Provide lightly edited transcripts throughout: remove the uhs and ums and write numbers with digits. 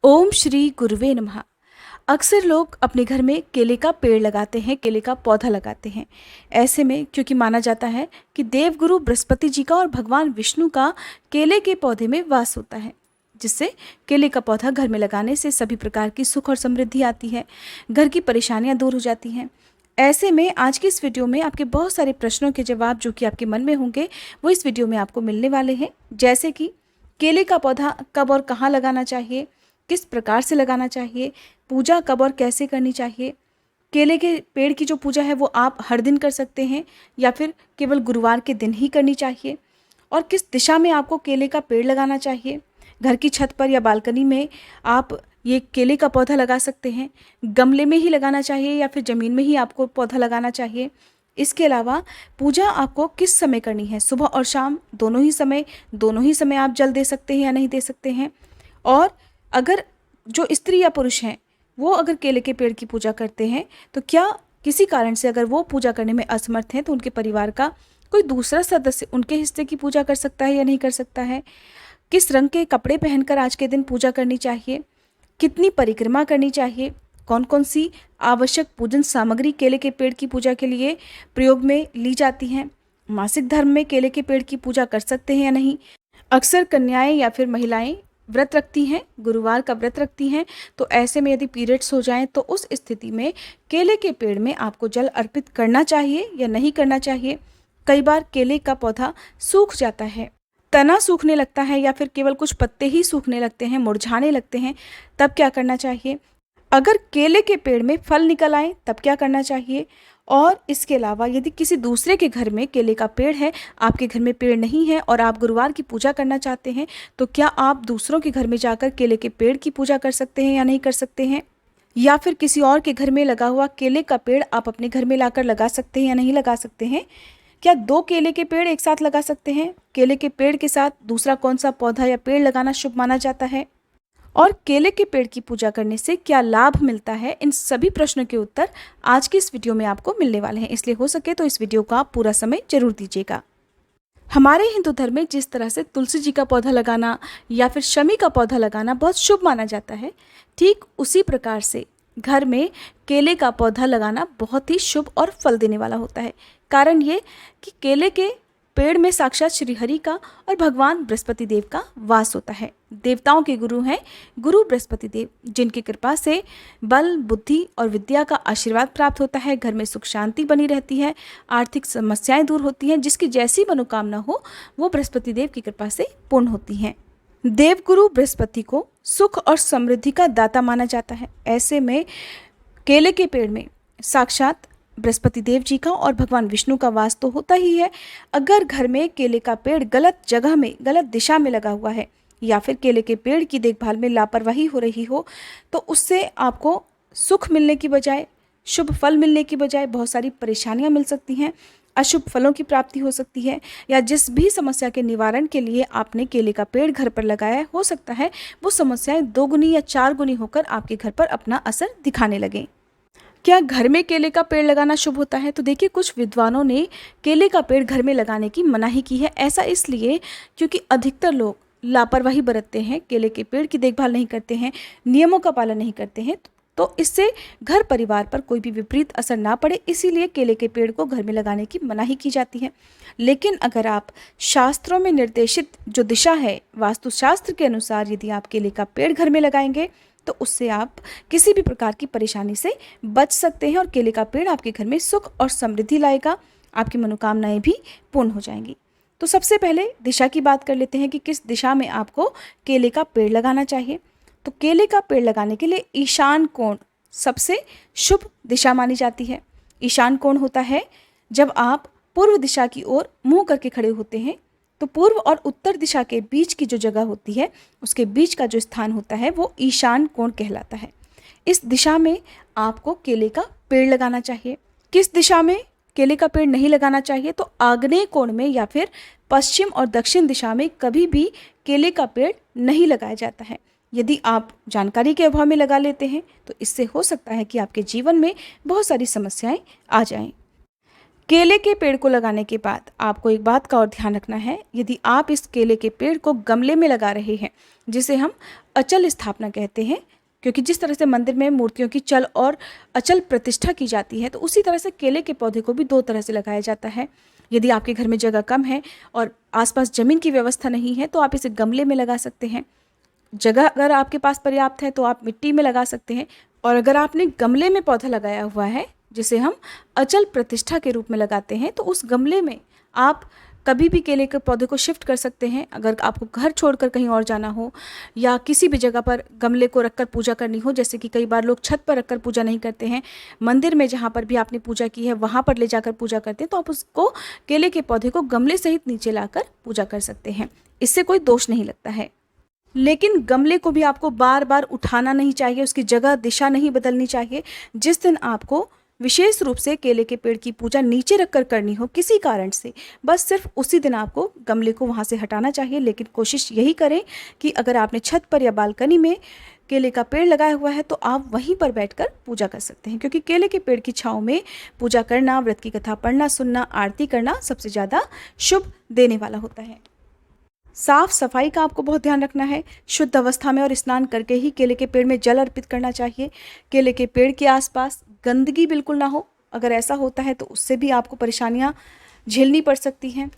ओम श्री गुरुवे नमः। अक्सर लोग अपने घर में केले का पेड़ लगाते हैं, केले का पौधा लगाते हैं। ऐसे में क्योंकि माना जाता है कि देवगुरु बृहस्पति जी का और भगवान विष्णु का केले के पौधे में वास होता है, जिससे केले का पौधा घर में लगाने से सभी प्रकार की सुख और समृद्धि आती है, घर की परेशानियां दूर हो जाती हैं। ऐसे में आज की इस वीडियो में आपके बहुत सारे प्रश्नों के जवाब जो कि आपके मन में होंगे वो इस वीडियो में आपको मिलने वाले हैं। जैसे कि केले का पौधा कब और कहाँ लगाना चाहिए, किस प्रकार से लगाना चाहिए, पूजा कब और कैसे करनी चाहिए, केले के पेड़ की जो पूजा है वो आप हर दिन कर सकते हैं या फिर केवल गुरुवार के दिन ही करनी चाहिए, और किस दिशा में आपको केले का पेड़ लगाना चाहिए। घर की छत पर या बालकनी में आप ये केले का पौधा लगा सकते हैं। गमले में ही लगाना चाहिए या फिर ज़मीन में ही आपको पौधा लगाना चाहिए। इसके अलावा पूजा आपको किस समय करनी है, सुबह और शाम दोनों ही समय आप जल दे सकते हैं या नहीं दे सकते हैं। और अगर जो स्त्री या पुरुष हैं वो अगर केले के पेड़ की पूजा करते हैं तो क्या किसी कारण से अगर वो पूजा करने में असमर्थ हैं तो उनके परिवार का कोई दूसरा सदस्य उनके हिस्से की पूजा कर सकता है या नहीं कर सकता है। किस रंग के कपड़े पहनकर आज के दिन पूजा करनी चाहिए, कितनी परिक्रमा करनी चाहिए, कौन कौन सी आवश्यक पूजन सामग्री केले के पेड़ की पूजा के लिए प्रयोग में ली जाती हैं, मासिक धर्म में केले के पेड़ की पूजा कर सकते हैं या नहीं। अक्सर कन्याएं या फिर महिलाएं व्रत रखती हैं, गुरुवार का व्रत रखती हैं, तो ऐसे में यदि पीरियड्स हो जाएं तो उस स्थिति में केले के पेड़ में आपको जल अर्पित करना चाहिए या नहीं करना चाहिए। कई बार केले का पौधा सूख जाता है, तना सूखने लगता है या फिर केवल कुछ पत्ते ही सूखने लगते हैं, मुरझाने लगते हैं, तब क्या करना चाहिए। अगर केले के पेड़ में फल निकल आए तब क्या करना चाहिए। और इसके अलावा यदि किसी दूसरे के घर में केले का पेड़ है, आपके घर में पेड़ नहीं है और आप गुरुवार की पूजा करना चाहते हैं, तो क्या आप दूसरों के घर में जाकर केले के पेड़ की पूजा कर सकते हैं या नहीं कर सकते हैं। या फिर किसी और के घर में लगा हुआ केले का पेड़ आप अपने घर में लाकर लगा सकते हैं या नहीं लगा सकते हैं। क्या दो केले के पेड़ एक साथ लगा सकते हैं, केले के पेड़ के साथ दूसरा कौन सा पौधा या पेड़ लगाना शुभ माना जाता है, और केले के पेड़ की पूजा करने से क्या लाभ मिलता है। इन सभी प्रश्नों के उत्तर आज की इस वीडियो में आपको मिलने वाले हैं, इसलिए हो सके तो इस वीडियो का आप पूरा समय जरूर दीजिएगा। हमारे हिंदू धर्म में जिस तरह से तुलसी जी का पौधा लगाना या फिर शमी का पौधा लगाना बहुत शुभ माना जाता है, ठीक उसी प्रकार से घर में केले का पौधा लगाना बहुत ही शुभ और फल देने वाला होता है। कारण ये कि केले के पेड़ में साक्षात श्री हरि का और भगवान बृहस्पति देव का वास होता है। देवताओं के गुरु हैं गुरु बृहस्पति देव, जिनकी कृपा से बल, बुद्धि और विद्या का आशीर्वाद प्राप्त होता है। घर में सुख शांति बनी रहती है, आर्थिक समस्याएं दूर होती हैं, जिसकी जैसी मनोकामना हो वो बृहस्पति देव की कृपा से पूर्ण होती हैं। देवगुरु बृहस्पति को सुख और समृद्धि का दाता माना जाता है। ऐसे में केले के पेड़ में साक्षात बृहस्पति देव जी का और भगवान विष्णु का वास तो होता ही है। अगर घर में केले का पेड़ गलत जगह में, गलत दिशा में लगा हुआ है या फिर केले के पेड़ की देखभाल में लापरवाही हो रही हो, तो उससे आपको सुख मिलने की बजाय, शुभ फल मिलने की बजाय बहुत सारी परेशानियां मिल सकती हैं, अशुभ फलों की प्राप्ति हो सकती है, या जिस भी समस्या के निवारण के लिए आपने केले का पेड़ घर पर लगाया हो सकता है वो समस्याएं 2 गुनी या 4 गुनी होकर आपके घर पर अपना असर दिखाने लगें। क्या घर में केले का पेड़ लगाना शुभ होता है? तो देखिए, कुछ विद्वानों ने केले का पेड़ घर में लगाने की मनाही की है। ऐसा इसलिए क्योंकि अधिकतर लोग लापरवाही बरतते हैं, केले के पेड़ की देखभाल नहीं करते हैं, नियमों का पालन नहीं करते हैं, तो इससे घर परिवार पर कोई भी विपरीत असर ना पड़े, इसीलिए केले के पेड़ को घर में लगाने की मनाही की जाती है। लेकिन अगर आप शास्त्रों में निर्देशित जो दिशा है, वास्तुशास्त्र के अनुसार यदि आप केले का पेड़ घर में लगाएंगे तो उससे आप किसी भी प्रकार की परेशानी से बच सकते हैं और केले का पेड़ आपके घर में सुख और समृद्धि लाएगा, आपकी मनोकामनाएं भी पूर्ण हो जाएंगी। तो सबसे पहले दिशा की बात कर लेते हैं कि किस दिशा में आपको केले का पेड़ लगाना चाहिए। तो केले का पेड़ लगाने के लिए ईशान कोण सबसे शुभ दिशा मानी जाती है। ईशान कोण होता है जब आप पूर्व दिशा की ओर मुंह करके खड़े होते हैं, तो पूर्व और उत्तर दिशा के बीच की जो जगह होती है, उसके बीच का जो स्थान होता है वो ईशान कोण कहलाता है। इस दिशा में आपको केले का पेड़ लगाना चाहिए। किस दिशा में केले का पेड़ नहीं लगाना चाहिए? तो आग्नेय कोण में या फिर पश्चिम और दक्षिण दिशा में कभी भी केले का पेड़ नहीं लगाया जाता है। यदि आप जानकारी के अभाव में लगा लेते हैं तो इससे हो सकता है कि आपके जीवन में बहुत सारी समस्याएं आ जाएं। केले के पेड़ को लगाने के बाद आपको एक बात का और ध्यान रखना है, यदि आप इस केले के पेड़ को गमले में लगा रहे हैं, जिसे हम अचल स्थापना कहते हैं, क्योंकि जिस तरह से मंदिर में मूर्तियों की चल और अचल प्रतिष्ठा की जाती है, तो उसी तरह से केले के पौधे को भी 2 तरह से लगाया जाता है। यदि आपके घर में जगह कम है और आसपास ज़मीन की व्यवस्था नहीं है, तो आप इसे गमले में लगा सकते हैं। जगह अगर आपके पास पर्याप्त है तो आप मिट्टी में लगा सकते हैं, और अगर आपने गमले में पौधा लगाया हुआ है, जिसे हम अचल प्रतिष्ठा के रूप में लगाते हैं, तो उस गमले में आप कभी भी केले के पौधे को शिफ्ट कर सकते हैं। अगर आपको घर छोड़कर कहीं और जाना हो या किसी भी जगह पर गमले को रखकर पूजा करनी हो, जैसे कि कई बार लोग छत पर रखकर पूजा नहीं करते हैं, मंदिर में जहाँ पर भी आपने पूजा की है वहाँ पर ले जाकर पूजा करते हैं, तो आप उसको केले के पौधे को गमले सहित नीचे लाकर पूजा कर सकते हैं। इससे कोई दोष नहीं लगता है। लेकिन गमले को भी आपको बार बार उठाना नहीं चाहिए, उसकी जगह दिशा नहीं बदलनी चाहिए। जिस दिन आपको विशेष रूप से केले के पेड़ की पूजा नीचे रखकर करनी हो किसी कारण से, बस सिर्फ उसी दिन आपको गमले को वहाँ से हटाना चाहिए। लेकिन कोशिश यही करें कि अगर आपने छत पर या बालकनी में केले का पेड़ लगाया हुआ है तो आप वहीं पर बैठकर पूजा कर सकते हैं, क्योंकि केले के पेड़ की छाँव में पूजा करना, व्रत की कथा पढ़ना, सुनना, आरती करना सबसे ज़्यादा शुभ देने वाला होता है। साफ सफाई का आपको बहुत ध्यान रखना है। शुद्ध अवस्था में और स्नान करके ही केले के पेड़ में जल अर्पित करना चाहिए। केले के पेड़ के आसपास गंदगी बिल्कुल ना हो। अगर ऐसा होता है तो उससे भी आपको परेशानियां झेलनी पड़ सकती हैं।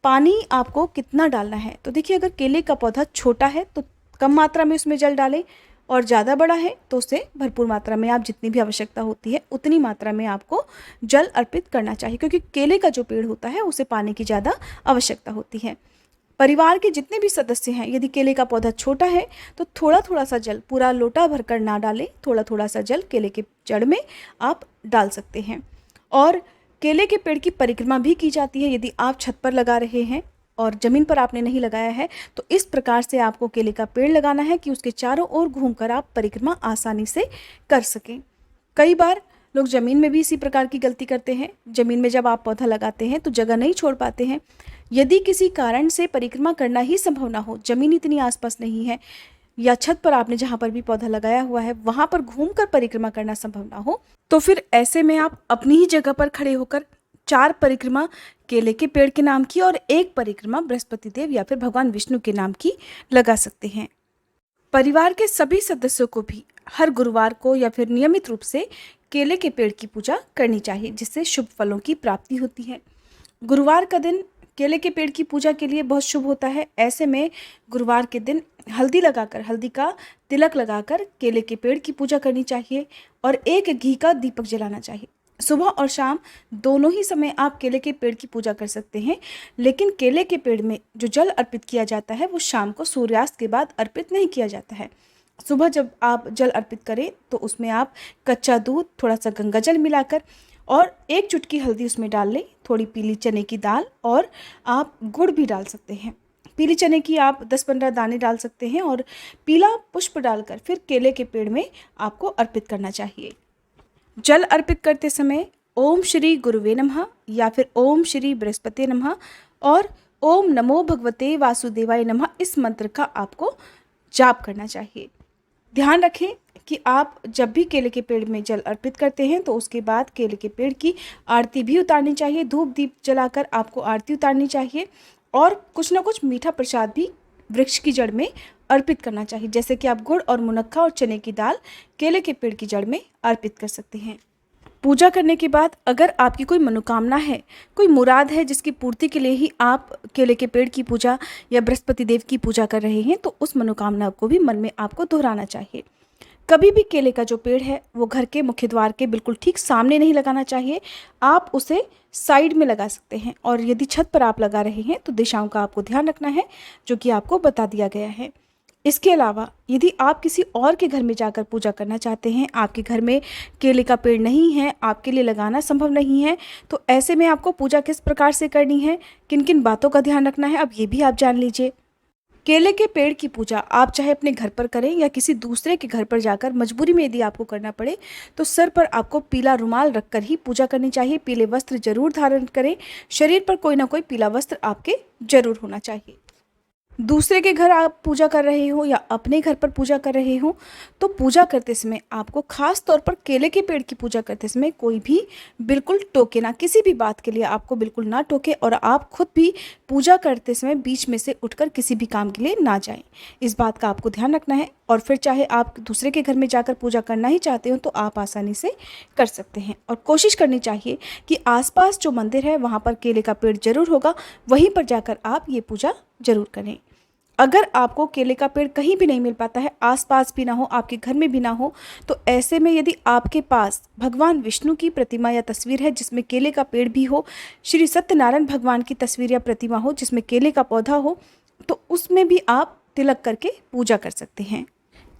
पानी आपको कितना डालना है, तो देखिए, अगर केले का पौधा छोटा है तो कम मात्रा में उसमें जल डालें, और ज़्यादा बड़ा है तो उसे भरपूर मात्रा में, आप जितनी भी आवश्यकता होती है उतनी मात्रा में आपको जल अर्पित करना चाहिए, क्योंकि केले का जो पेड़ होता है उसे पानी की ज़्यादा आवश्यकता होती है। परिवार के जितने भी सदस्य हैं, यदि केले का पौधा छोटा है तो थोड़ा थोड़ा सा जल, पूरा लोटा भरकर ना डालें, थोड़ा थोड़ा सा जल केले के जड़ में आप डाल सकते हैं। और केले के पेड़ की परिक्रमा भी की जाती है। यदि आप छत पर लगा रहे हैं और ज़मीन पर आपने नहीं लगाया है, तो इस प्रकार से आपको केले का पेड़ लगाना है कि उसके चारों ओर घूमकर आप परिक्रमा आसानी से कर सकें। कई बार लोग ज़मीन में भी इसी प्रकार की गलती करते हैं। ज़मीन में जब आप पौधा लगाते हैं तो जगह नहीं छोड़ पाते हैं। यदि किसी कारण से परिक्रमा करना ही संभव ना हो, ज़मीन इतनी आसपास नहीं है, या छत पर आपने जहाँ पर भी पौधा लगाया हुआ है वहाँ पर घूमकर परिक्रमा करना संभव ना हो, तो फिर ऐसे में आप अपनी ही जगह पर खड़े होकर 4 परिक्रमा केले के पेड़ के नाम की और 1 परिक्रमा बृहस्पति देव या फिर भगवान विष्णु के नाम की लगा सकते हैं। परिवार के सभी सदस्यों को भी हर गुरुवार को या फिर नियमित रूप से केले के पेड़ की पूजा करनी चाहिए, जिससे शुभ फलों की प्राप्ति होती है। गुरुवार का दिन केले के पेड़ की पूजा के लिए बहुत शुभ होता है। ऐसे में गुरुवार के दिन हल्दी लगाकर, हल्दी का तिलक लगाकर केले के पेड़ की पूजा करनी चाहिए, और 1 घी का दीपक जलाना चाहिए। सुबह और शाम दोनों ही समय आप केले के पेड़ की पूजा कर सकते हैं, लेकिन केले के पेड़ में जो जल अर्पित किया जाता है वो शाम को सूर्यास्त के बाद अर्पित नहीं किया जाता है। सुबह जब आप जल अर्पित करें तो उसमें आप कच्चा दूध, थोड़ा सा गंगा जल मिलाकर और 1 चुटकी हल्दी उसमें डाल लें, थोड़ी पीली चने की दाल, और आप गुड़ भी डाल सकते हैं। पीली चने की आप 10-15 दाने डाल सकते हैं, और पीला पुष्प डालकर फिर केले के पेड़ में आपको अर्पित करना चाहिए। जल अर्पित करते समय ओम श्री गुरुवे नमः या फिर ओम श्री बृहस्पति नमः और ओम नमो भगवते वासुदेवाय नमः, इस मंत्र का आपको जाप करना चाहिए। ध्यान रखें कि आप जब भी केले के पेड़ में जल अर्पित करते हैं तो उसके बाद केले के पेड़ की आरती भी उतारनी चाहिए। धूप दीप जलाकर आपको आरती उतारनी चाहिए, और कुछ ना कुछ मीठा प्रसाद भी वृक्ष की जड़ में अर्पित करना चाहिए, जैसे कि आप गुड़ और मुनक्का और चने की दाल केले के पेड़ की जड़ में अर्पित कर सकते हैं। पूजा करने के बाद अगर आपकी कोई मनोकामना है, कोई मुराद है जिसकी पूर्ति के लिए ही आप केले के पेड़ की पूजा या बृहस्पति देव की पूजा कर रहे हैं, तो उस मनोकामना को भी मन में आपको दोहराना चाहिए। कभी भी केले का जो पेड़ है वो घर के मुख्य द्वार के बिल्कुल ठीक सामने नहीं लगाना चाहिए। आप उसे साइड में लगा सकते हैं, और यदि छत पर आप लगा रहे हैं तो दिशाओं का आपको ध्यान रखना है, जो कि आपको बता दिया गया है। इसके अलावा यदि आप किसी और के घर में जाकर पूजा करना चाहते हैं, आपके घर में केले का पेड़ नहीं है, आपके लिए लगाना संभव नहीं है, तो ऐसे में आपको पूजा किस प्रकार से करनी है, किन किन बातों का ध्यान रखना है, अब ये भी आप जान लीजिए। केले के पेड़ की पूजा आप चाहे अपने घर पर करें या किसी दूसरे के घर पर जाकर, मजबूरी में यदि आपको करना पड़े तो सर पर आपको पीला रुमाल रखकर ही पूजा करनी चाहिए। पीले वस्त्र जरूर धारण करें, शरीर पर कोई ना कोई पीला वस्त्र आपके जरूर होना चाहिए। दूसरे के घर आप पूजा कर रहे हो या अपने घर पर पूजा कर रहे हो, तो पूजा करते समय आपको खास तौर पर केले के पेड़ की पूजा करते समय कोई भी बिल्कुल टोके ना, किसी भी बात के लिए आपको बिल्कुल ना टोके, और आप खुद भी पूजा करते समय बीच में से उठकर किसी भी काम के लिए ना जाएं। इस बात का आपको ध्यान रखना है। और फिर चाहे आप दूसरे के घर में जाकर पूजा करना ही चाहते हो तो आप आसानी से कर सकते हैं। और कोशिश करनी चाहिए कि आसपास जो मंदिर है वहाँ पर केले का पेड़ जरूर होगा, वहीं पर जाकर आप ये पूजा जरूर करें। अगर आपको केले का पेड़ कहीं भी नहीं मिल पाता है, आसपास भी ना हो, आपके घर में भी ना हो, तो ऐसे में यदि आपके पास भगवान विष्णु की प्रतिमा या तस्वीर है जिसमें केले का पेड़ भी हो, श्री सत्यनारायण भगवान की तस्वीर या प्रतिमा हो जिसमें केले का पौधा हो, तो उसमें भी आप तिलक करके पूजा कर सकते हैं।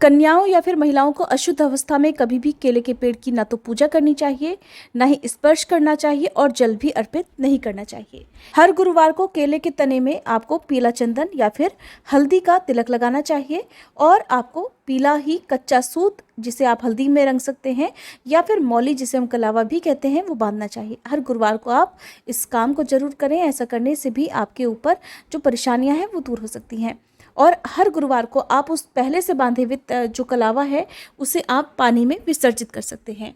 कन्याओं या फिर महिलाओं को अशुद्ध अवस्था में कभी भी केले के पेड़ की ना तो पूजा करनी चाहिए, ना ही स्पर्श करना चाहिए, और जल भी अर्पित नहीं करना चाहिए। हर गुरुवार को केले के तने में आपको पीला चंदन या फिर हल्दी का तिलक लगाना चाहिए, और आपको पीला ही कच्चा सूत, जिसे आप हल्दी में रंग सकते हैं, या फिर मौली जिसे हम कलावा भी कहते हैं, वो बांधना चाहिए। हर गुरुवार को आप इस काम को जरूर करें। ऐसा करने से भी आपके ऊपर जो परेशानियां हैं वो दूर हो सकती हैं। और हर गुरुवार को आप उस पहले से बांधे हुए जो कलावा है उसे आप पानी में विसर्जित कर सकते हैं।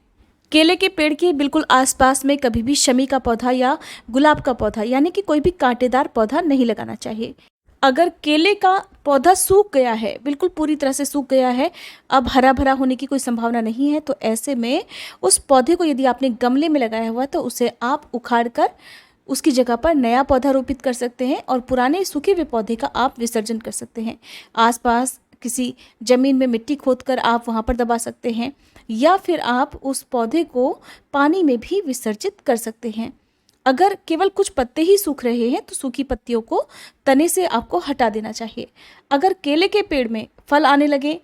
केले के पेड़ के बिल्कुल आसपास में कभी भी शमी का पौधा या गुलाब का पौधा यानी कि कोई भी कांटेदार पौधा नहीं लगाना चाहिए। अगर केले का पौधा सूख गया है, बिल्कुल पूरी तरह से सूख गया है, अब हरा भरा होने की कोई संभावना नहीं है, तो ऐसे में उस पौधे को यदि आपने गमले में लगाया हुआ है तो उसे आप उखाड़ कर उसकी जगह पर नया पौधा रोपित कर सकते हैं, और पुराने सूखे हुए पौधे का आप विसर्जन कर सकते हैं। आसपास किसी ज़मीन में मिट्टी खोदकर आप वहाँ पर दबा सकते हैं, या फिर आप उस पौधे को पानी में भी विसर्जित कर सकते हैं। अगर केवल कुछ पत्ते ही सूख रहे हैं तो सूखी पत्तियों को तने से आपको हटा देना चाहिए। अगर केले के पेड़ में फल आने लगे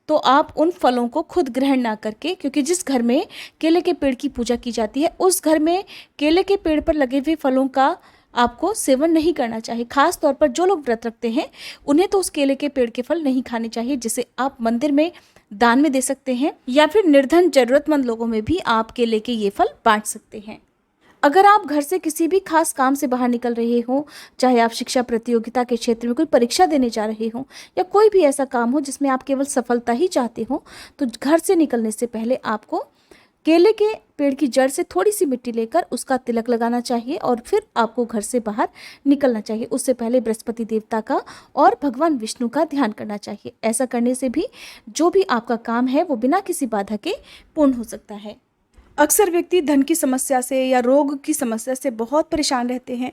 तो आप उन फलों को खुद ग्रहण ना करके, क्योंकि जिस घर में केले के पेड़ की पूजा की जाती है उस घर में केले के पेड़ पर लगे हुए फलों का आपको सेवन नहीं करना चाहिए। खास तौर पर जो लोग व्रत रखते हैं उन्हें तो उस केले के पेड़ के फल नहीं खाने चाहिए, जिसे आप मंदिर में दान में दे सकते हैं, या फिर निर्धन जरूरतमंद लोगों में भी आप केले के ये फल बांट सकते हैं। अगर आप घर से किसी भी खास काम से बाहर निकल रहे हो, चाहे आप शिक्षा प्रतियोगिता के क्षेत्र में कोई परीक्षा देने जा रहे हो, या कोई भी ऐसा काम हो जिसमें आप केवल सफलता ही चाहते हो, तो घर से निकलने से पहले आपको केले के पेड़ की जड़ से थोड़ी सी मिट्टी लेकर उसका तिलक लगाना चाहिए, और फिर आपको घर से बाहर निकलना चाहिए। उससे पहले बृहस्पति देवता का और भगवान विष्णु का ध्यान करना चाहिए। ऐसा करने से भी जो भी आपका काम है वो बिना किसी बाधा के पूर्ण हो सकता है। अक्सर व्यक्ति धन की समस्या से या रोग की समस्या से बहुत परेशान रहते हैं।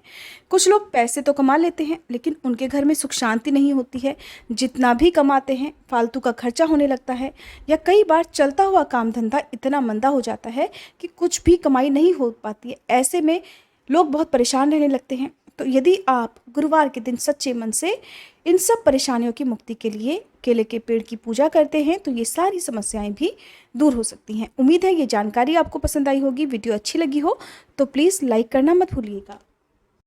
कुछ लोग पैसे तो कमा लेते हैं लेकिन उनके घर में सुख शांति नहीं होती है। जितना भी कमाते हैं फालतू का खर्चा होने लगता है, या कई बार चलता हुआ काम धंधा इतना मंदा हो जाता है कि कुछ भी कमाई नहीं हो पाती है। ऐसे में लोग बहुत परेशान रहने लगते हैं। तो यदि आप गुरुवार के दिन सच्चे मन से इन सब परेशानियों की मुक्ति के लिए केले के पेड़ की पूजा करते हैं तो ये सारी समस्याएं भी दूर हो सकती हैं। उम्मीद है ये जानकारी आपको पसंद आई होगी। वीडियो अच्छी लगी हो तो प्लीज़ लाइक करना मत भूलिएगा।